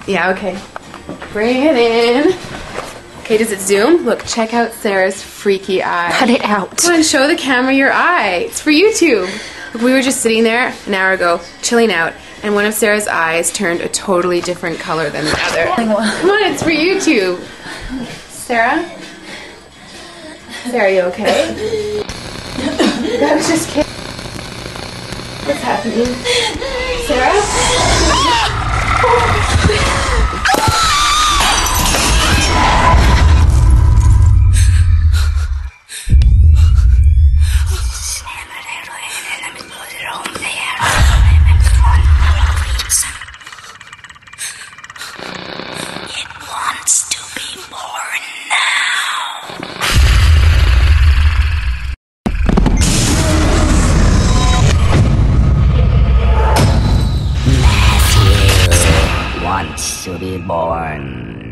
Yeah, okay. Bring it in. Okay, does it zoom? Look, check out Sarah's freaky eye. Cut it out. Come on, show the camera your eye. It's for YouTube. Look, we were just sitting there an hour ago, chilling out, and one of Sarah's eyes turned a totally different color than the other. Come on, it's for YouTube. Sarah? Sarah, you okay? I was just kidding. What's happening? Sarah? It wants to be born now. Matthew wants to be born